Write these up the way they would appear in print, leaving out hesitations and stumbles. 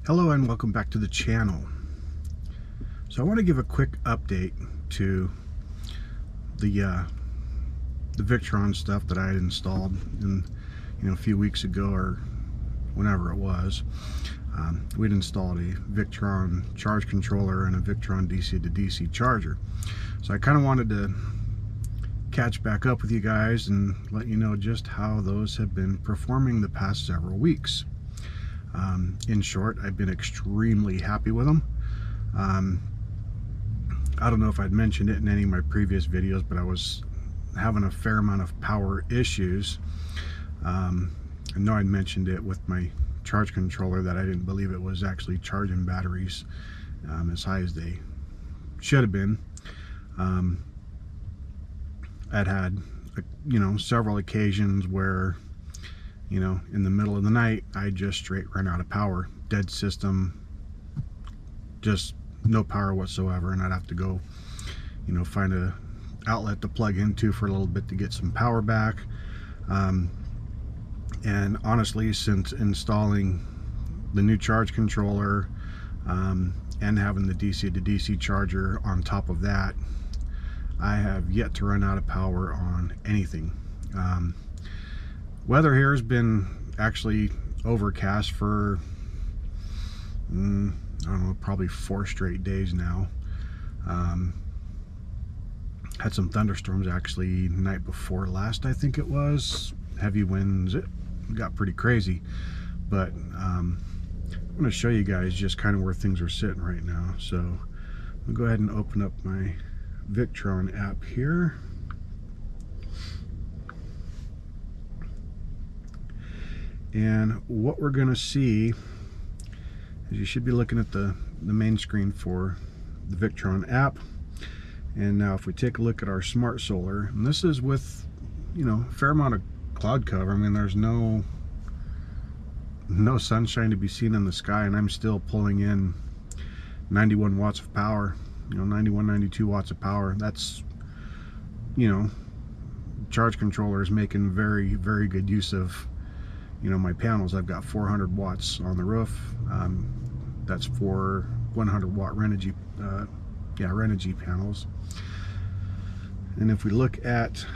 Hello and welcome back to the channel. So I want to give a quick update to the Victron stuff that I had installed a few weeks ago or whenever it was. We'd installed a Victron charge controller and a Victron DC to DC charger. So I kind of wanted to catch back up with you guys and let you know just how those have been performing the past several weeks. In short, I've been extremely happy with them. I don't know if I'd mentioned it in any of my previous videos, but I was having a fair amount of power issues. I know I'd mentioned it with my charge controller that I didn't believe it was actually charging batteries as high as they should have been. I'd had several occasions where in the middle of the night, I just straight run out of power. Dead system, just no power whatsoever, and I'd have to go, find a outlet to plug into for a little bit to get some power back. And honestly, since installing the new charge controller and having the DC to DC charger on top of that, I have yet to run out of power on anything. Weather here has been actually overcast for I don't know, probably 4 straight days now. Had some thunderstorms actually night before last, I think it was. Heavy winds. It got pretty crazy, but I'm going to show you guys just kind of where things are sitting right now. So I'll go ahead and open up my Victron app here. And what we're going to see is you should be looking at the main screen for the Victron app. And now if we take a look at our SmartSolar, and this is with a fair amount of cloud cover. I mean, there's no sunshine to be seen in the sky, and I'm still pulling in 91 watts of power, 91, 92 watts of power. That's, charge controller is making very, very good use of my panels. I've got 400 watts on the roof. That's for 100 watt Renogy panels. And if we look at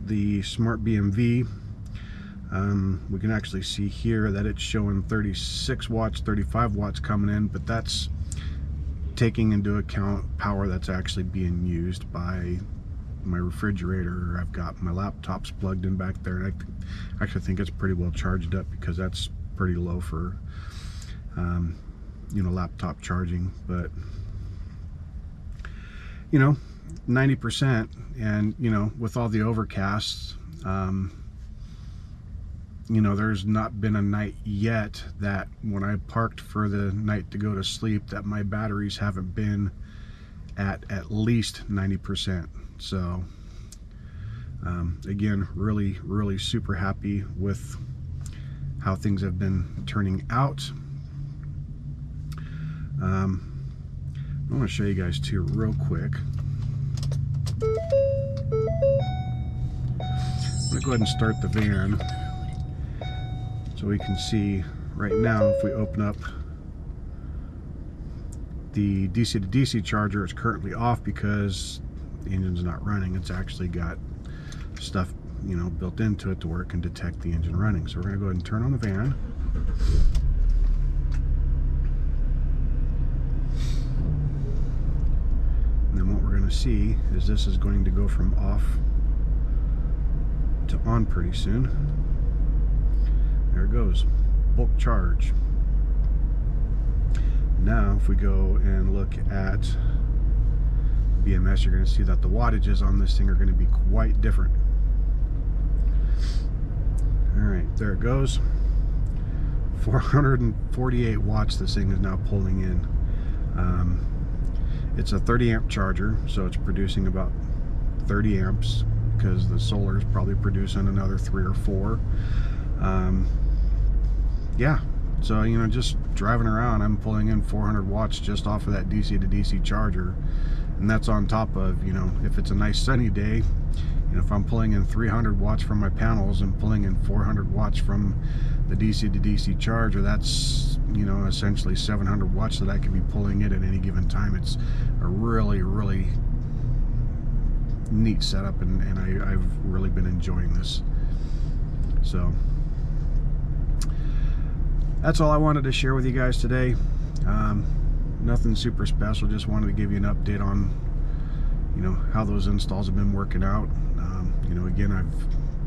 the Smart BMV, we can actually see here that it's showing 36 watts, 35 watts coming in, but that's taking into account power that's actually being used by my refrigerator. I've got my laptops plugged in back there, and I actually think it's pretty well charged up because that's pretty low for laptop charging. But 90%, and with all the overcasts, there's not been a night yet that when I parked for the night to go to sleep that my batteries haven't been at least 90%. So again, really super happy with how things have been turning out. I want to show you guys too real quick. I'm going to go ahead and start the van so we can see right now. If we open up the DC to DC charger, it's currently off because the engine's not running. It's actually got stuff built into it to where it can detect the engine running. So we're going to go ahead and turn on the van. And then what we're going to see is this is going to go from off to on pretty soon. There it goes, bulk charge. Now if we go and look at BMS, you're going to see that the wattages on this thing are going to be quite different. Alright, there it goes. 448 watts this thing is now pulling in. It's a 30 amp charger, so it's producing about 30 amps because the solar is probably producing another 3 or 4. Yeah, so just driving around, I'm pulling in 400 watts just off of that DC to DC charger. And that's on top of, if it's a nice sunny day, You know, if I'm pulling in 300 watts from my panels and pulling in 400 watts from the DC to DC charger, that's, you know, essentially 700 watts that I could be pulling in at any given time. It's a really, really neat setup, and I've really been enjoying this. So that's all I wanted to share with you guys today. Nothing super special, just wanted to give you an update on, you know, how those installs have been working out. You know, again, I'm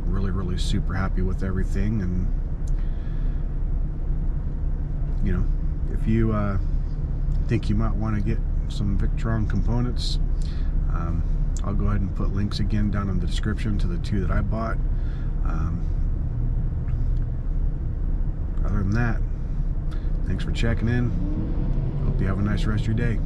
really super happy with everything, and you know, if you think you might want to get some Victron components, I'll go ahead and put links again down in the description to the two that I bought. Other than that, thanks for checking in. Hope you have a nice rest of your day.